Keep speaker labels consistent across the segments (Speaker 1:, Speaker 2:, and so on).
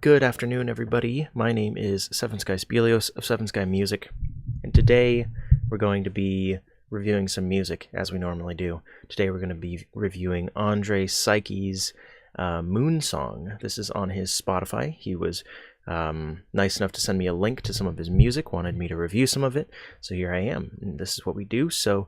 Speaker 1: Good afternoon, everybody. My name is Seven Sky Spelios of Seven Sky Music, and today we're going to be reviewing some music, as we normally do. Today we're going to be reviewing Andrey Psyche's Moon Song. This is on his Spotify. He was nice enough to send me a link to some of his music, wanted me to review some of it, so here I am. And this is what we do, so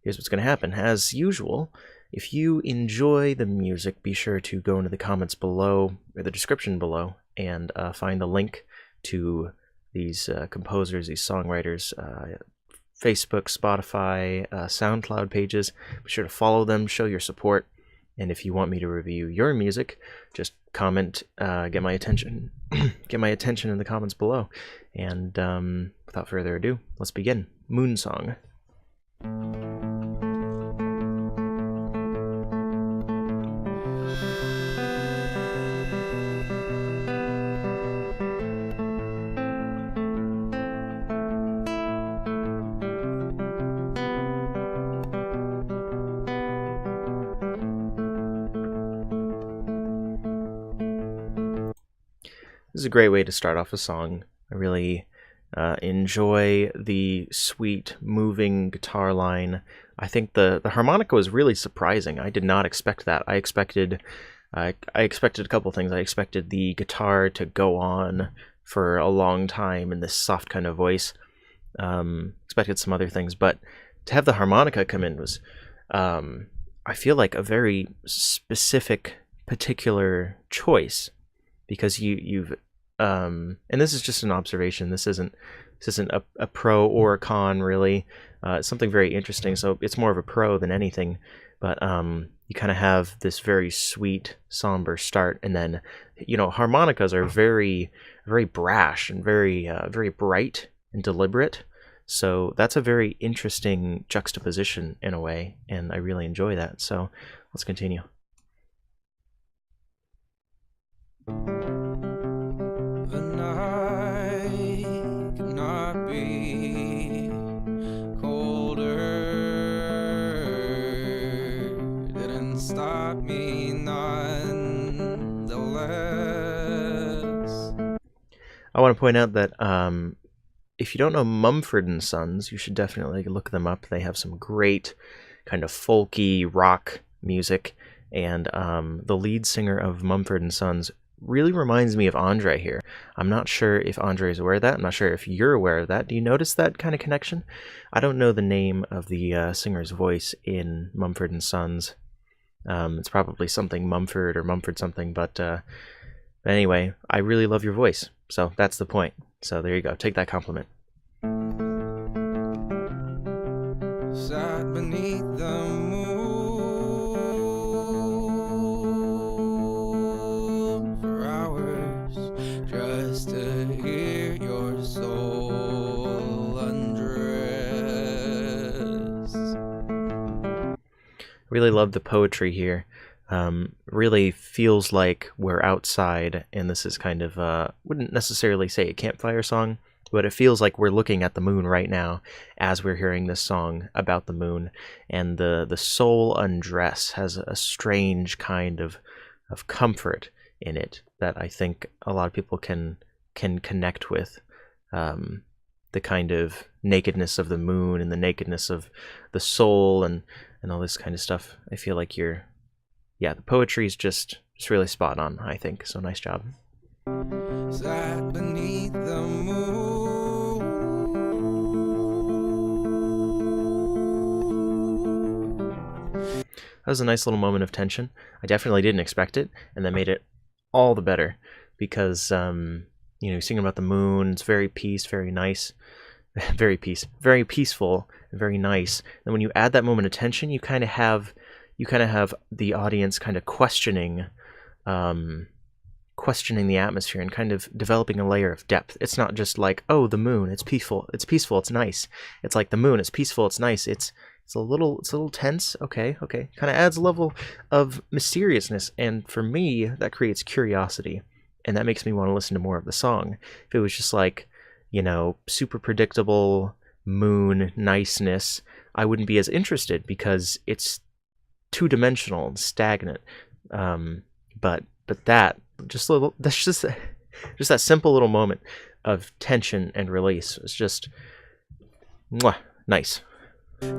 Speaker 1: here's what's going to happen. As usual, if you enjoy the music, be sure to go into the comments below, or the description below, and find the link to these composers, these songwriters, Facebook, Spotify, SoundCloud pages. Be sure to follow them, show your support, and if you want me to review your music, just comment, get my attention, get my attention in the comments below. And without further ado, let's begin. Moon Song. This is a great way to start off a song. I really enjoy the sweet, moving guitar line. I think the harmonica was really surprising. I did not expect that. I expected a couple things. I expected the guitar to go on for a long time in this soft kind of voice. Expected some other things, but to have the harmonica come in was, I feel like, a very specific, particular choice. Because you've and this is just an observation. This isn't a pro or a con really. It's something very interesting. So it's more of a pro than anything. But you kind of have this very sweet, somber start, and then harmonicas are very, very brash and very very bright and deliberate. So that's a very interesting juxtaposition in a way, and I really enjoy that. So let's continue.
Speaker 2: The night cannot be colder. Didn't stop me nonetheless.
Speaker 1: I want to point out that if you don't know Mumford & Sons, you should definitely look them up. They have some great kind of folky rock music, and the lead singer of Mumford & Sons really reminds me of Andrey here. I'm not sure if Andrey is aware of that. I'm not sure if you're aware of that. Do you notice that kind of connection? I don't know the name of the singer's voice in Mumford & Sons. It's probably something Mumford or Mumford something, but anyway, I really love your voice. So that's the point. So there you go. Take that compliment.
Speaker 2: Sat beneath the moon for hours just to hear your soul undress.
Speaker 1: Really love the poetry here. Really feels like we're outside, and this is kind of, wouldn't necessarily say a campfire song, but it feels like we're looking at the moon right now as we're hearing this song about the moon. And the soul undress has a strange kind of comfort in it that I think a lot of people can connect with. The kind of nakedness of the moon and the nakedness of the soul and all this kind of stuff. I feel like the poetry is just really spot on, I think. So nice job.
Speaker 2: Sat beneath the moon.
Speaker 1: That was a nice little moment of tension. I definitely didn't expect it, and that made it all the better because singing about the moon, it's very very nice, very peaceful, and very nice. And when you add that moment of tension, you kind of have the audience kind of questioning the atmosphere and kind of developing a layer of depth. It's not just like, oh, the moon, it's peaceful, it's nice. It's like the moon, it's peaceful, it's nice. It's a little tense. Okay. Kind of adds a level of mysteriousness, and for me, that creates curiosity, and that makes me want to listen to more of the song. If it was just like, super predictable moon niceness, I wouldn't be as interested because it's two-dimensional and stagnant. But that just a little, that's just just that simple little moment of tension and release. It's just mwah, nice.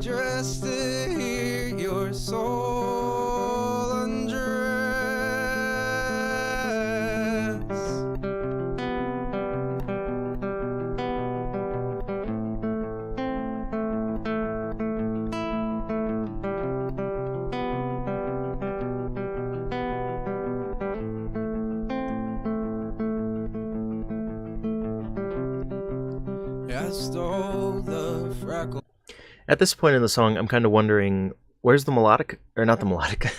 Speaker 2: Just to hear your soul undress. I stole the freckle.
Speaker 1: At this point in the song, I'm kind of wondering, where's the melodic, or not the melodic,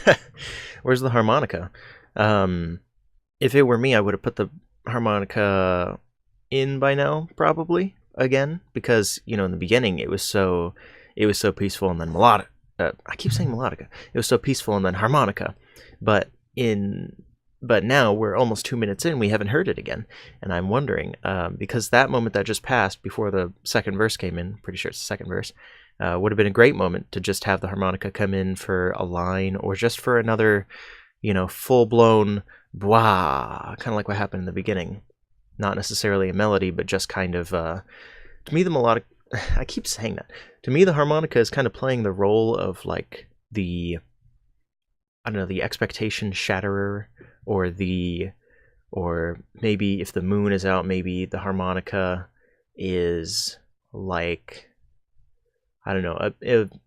Speaker 1: where's the harmonica? If it were me, I would have put the harmonica in by now, probably, again, because, you know, in the beginning, it was so peaceful, and then melodic. I keep saying melodica. It was so peaceful, and then harmonica. But now we're almost 2 minutes in, we haven't heard it again, and I'm wondering, because that moment that just passed before the second verse came in, pretty sure it's the second verse, would have been a great moment to just have the harmonica come in for a line, or just for another, you know, full-blown blah, kind of like what happened in the beginning. Not necessarily a melody, but just kind of, to me the melodic, I keep saying that, to me the harmonica is kind of playing the role of like the, I don't know, the expectation shatterer, or maybe if the moon is out, maybe the harmonica is like, I don't know,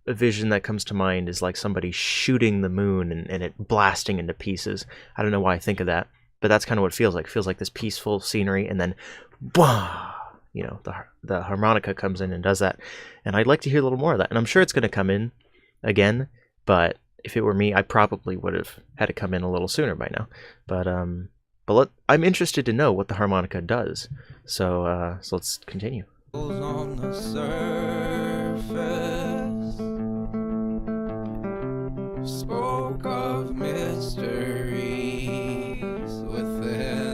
Speaker 1: a vision that comes to mind is like somebody shooting the moon and it blasting into pieces. I don't know why I think of that, but that's kind of what it feels like. It feels like this peaceful scenery, and then, bah, you know, the harmonica comes in and does that. And I'd like to hear a little more of that. And I'm sure it's going to come in again, but if it were me, I probably would have had it come in a little sooner by now. But I'm interested to know what the harmonica does. So let's continue.
Speaker 2: On the surface, spoke of mysteries within.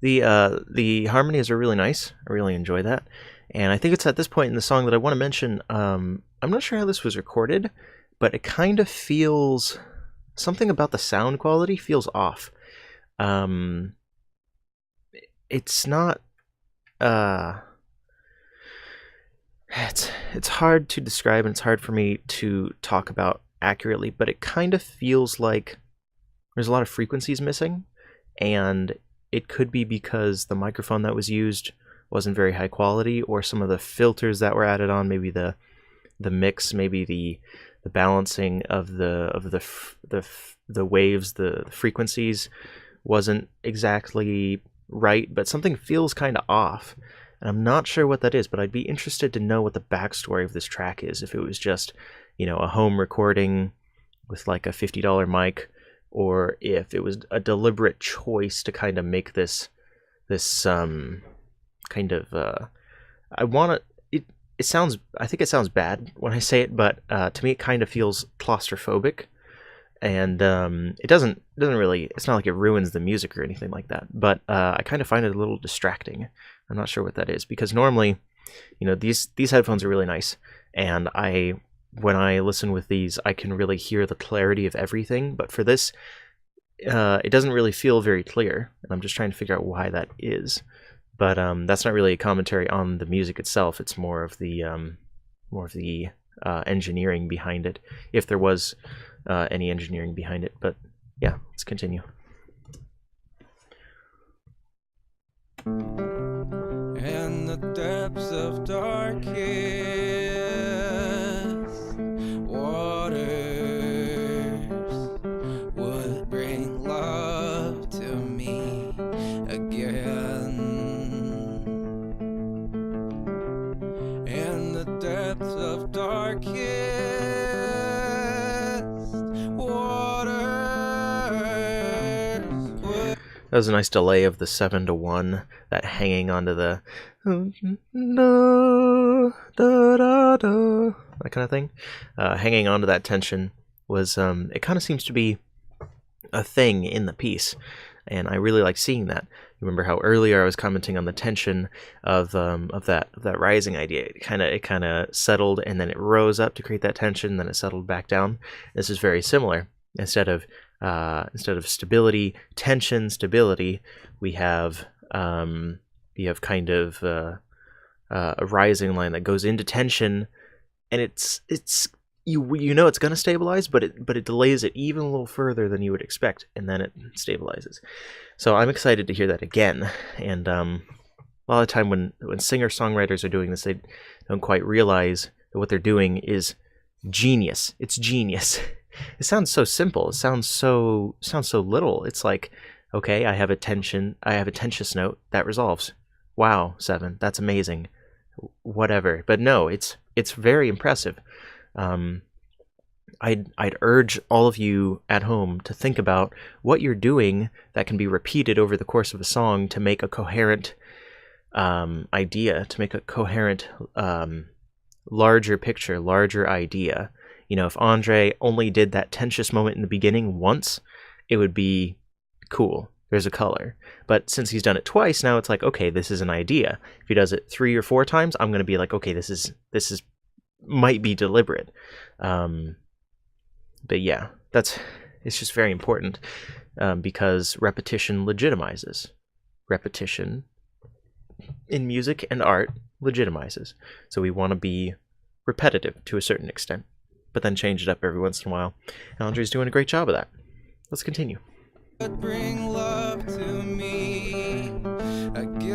Speaker 1: The harmonies are really nice. I really enjoy that. And I think it's at this point in the song that I want to mention, I'm not sure how this was recorded, but it kind of feels, something about the sound quality feels off. It's not, it's hard to describe, and it's hard for me to talk about accurately, but it kind of feels like there's a lot of frequencies missing, and it could be because the microphone that was used wasn't very high quality, or some of the filters that were added on, maybe the mix, maybe the balancing of the waves, the frequencies wasn't exactly right, but something feels kind of off, and I'm not sure what that is, but I'd be interested to know what the backstory of this track is, if it was just, you know, a home recording with like a $50 mic, or if it was a deliberate choice to kind of make this kind of it sounds, I think it sounds bad when I say it, but to me it kind of feels claustrophobic, and it doesn't really, it's not like it ruins the music or anything like that, but I kind of find it a little distracting. I'm not sure what that is, because normally, you know, these headphones are really nice, and when I listen with these, I can really hear the clarity of everything, but for this, it doesn't really feel very clear, and I'm just trying to figure out why that is. But that's not really a commentary on the music itself. It's more of the engineering behind it, if there was any engineering behind it. But yeah, let's continue.
Speaker 2: In the depths of darkest waters would bring love to me again. In the depths of darkest waters would.
Speaker 1: That was a nice delay of the 7-to-1, that hanging onto the that kind of thing. Hanging onto that tension was, it kind of seems to be a thing in the piece, and I really like seeing that. Remember how earlier I was commenting on the tension of that rising idea. It kind of settled, and then it rose up to create that tension, then it settled back down. This is very similar. Instead of Instead of stability, tension, stability, we have kind of a rising line that goes into tension, and it's you know it's going to stabilize, but it delays it even a little further than you would expect, and then it stabilizes. So I'm excited to hear that again. And a lot of the time when singer-songwriters are doing this, they don't quite realize that what they're doing is genius. It's genius. It sounds so simple. It sounds so little. It's like, okay, I have a tentious note that resolves. Wow, 7, that's amazing. Whatever. But no, it's very impressive. I'd urge all of you at home to think about what you're doing that can be repeated over the course of a song to make a coherent idea, to make a coherent larger picture, larger idea. You know, if Andrey only did that tensious moment in the beginning once, it would be cool. There's a color. But since he's done it twice, now it's like, okay, this is an idea. If he does it 3 or 4 times, I'm going to be like, okay, this is might be deliberate. But yeah, it's just very important because repetition legitimizes. Repetition in music and art legitimizes. So we want to be repetitive to a certain extent, but then change it up every once in a while. And Andrey's doing a great job of that. Let's continue.
Speaker 2: Bring love to me again,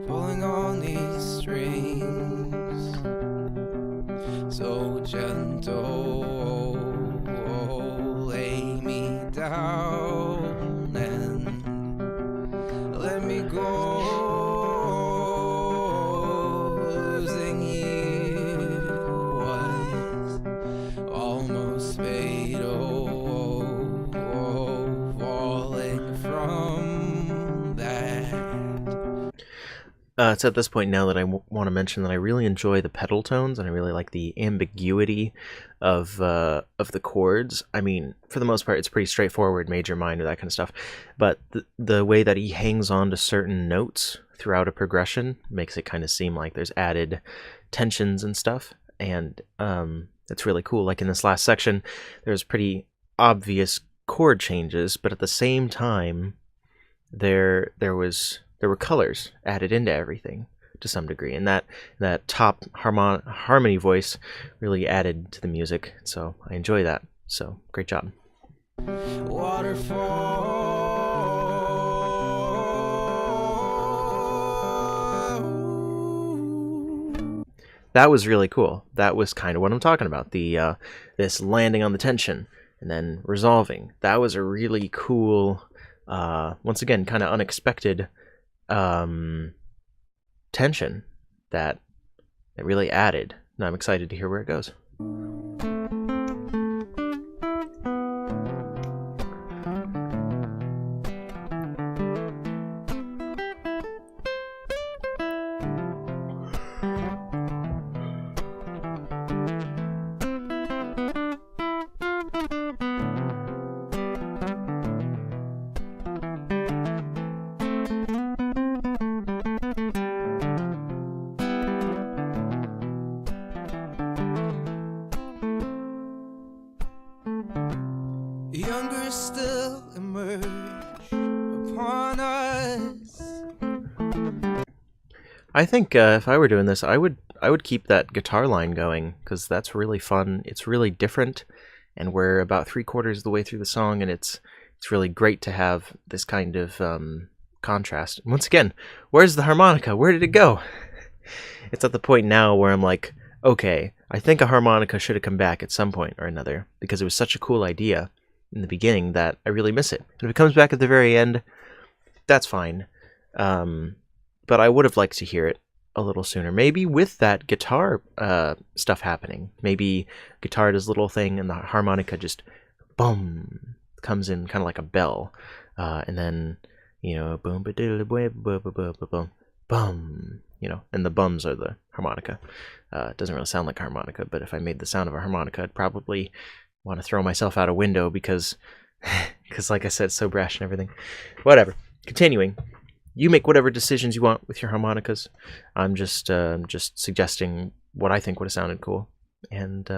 Speaker 2: pulling on these strings, so gentle, lay me down and let me go. Losing you was almost fatal, falling from that.
Speaker 1: It's at this point now that I want to mention that I really enjoy the pedal tones, and I really like the ambiguity of the chords. I mean, for the most part, it's pretty straightforward, major, minor, that kind of stuff. But the way that he hangs on to certain notes throughout a progression makes it kind of seem like there's added tensions and stuff, and it's really cool. Like in this last section, there's pretty obvious chord changes, but at the same time, there were colors added into everything to some degree, and that top harmony voice really added to the music. So I enjoy that. So great job.
Speaker 2: Waterfall.
Speaker 1: That was really cool. That was kind of what I'm talking about. The this landing on the tension and then resolving. That was a really cool, once again, kind of unexpected tension that really added. And I'm excited to hear where it goes.
Speaker 2: Younger still emerge upon us.
Speaker 1: I think if I were doing this, I would keep that guitar line going, because that's really fun. It's really different, and we're about 3/4 of the way through the song, and it's really great to have this kind of contrast. Once again, where's the harmonica? Where did it go? It's at the point now where I'm like, okay, I think a harmonica should have come back at some point or another, because it was such a cool idea in the beginning that I really miss it. And if it comes back at the very end, that's fine. But I would have liked to hear it a little sooner. Maybe with that guitar stuff happening. Maybe guitar does a little thing and the harmonica just boom comes in kind of like a bell. And then, you know, boom, boom, bum, you know, and the bums are the harmonica. It doesn't really sound like a harmonica, but if I made the sound of a harmonica, I'd probably want to throw myself out a window because like I said, it's so brash and everything. Whatever. Continuing. You make whatever decisions you want with your harmonicas. I'm just suggesting what I think would have sounded cool. And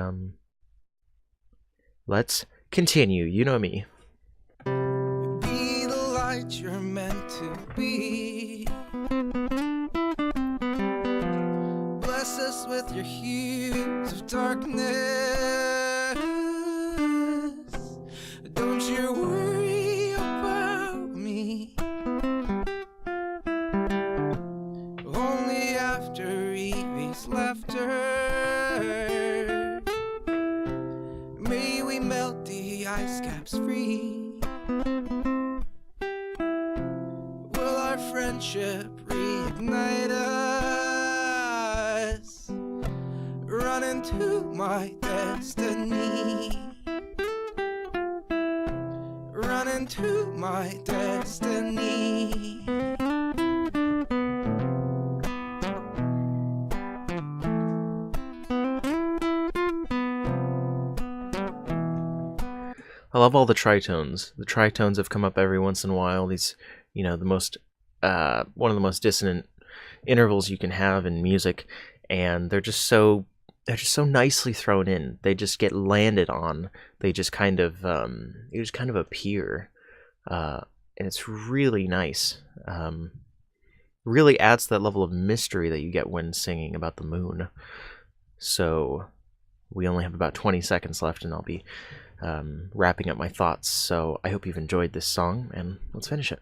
Speaker 1: let's continue. You know me.
Speaker 2: Be the light you're meant to be. Bless us with your hues of darkness. Don't you worry about me. Only after Evie's laughter may we melt the ice caps free. Will our friendship reignite us? Run into my destiny. Run into my destiny.
Speaker 1: I love all the tritones. The tritones have come up every once in a while. These, the most, one of the most dissonant intervals you can have in music, and they're just so nicely thrown in. They just get landed on. They just kind of, appear, and it's really nice. Really adds to that level of mystery that you get when singing about the moon. So, we only have about 20 seconds left, and I'll be wrapping up my thoughts. So I hope you've enjoyed this song, and let's finish it.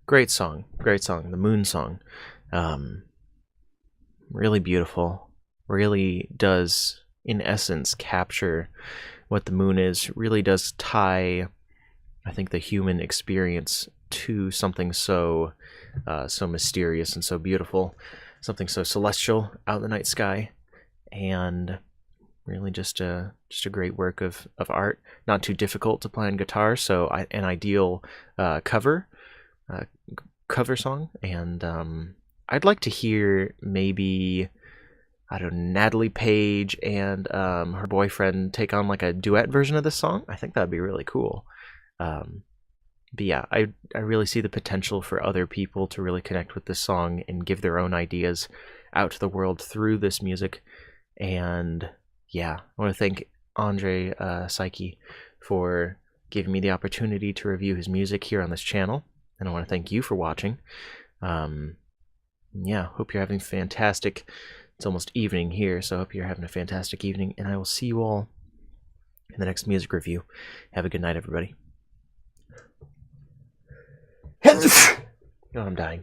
Speaker 1: Great song, the Moon Song. Really beautiful, really does, in essence, capture what the moon is, really does tie, I think, the human experience to something so mysterious and so beautiful, something so celestial out in the night sky, and really just a great work of art. Not too difficult to play on guitar, so an ideal cover song. And I'd like to hear maybe, I don't know, Natalie Page and her boyfriend take on like a duet version of this song. I think that'd be really cool. But yeah, I really see the potential for other people to really connect with this song and give their own ideas out to the world through this music. And yeah, I want to thank Andrey, Psyche, for giving me the opportunity to review his music here on this channel. And I want to thank you for watching. Yeah, hope you're having fantastic. It's almost evening here, so I hope you're having a fantastic evening, and I will see you all in the next music review. Have a good night, everybody. I'm dying.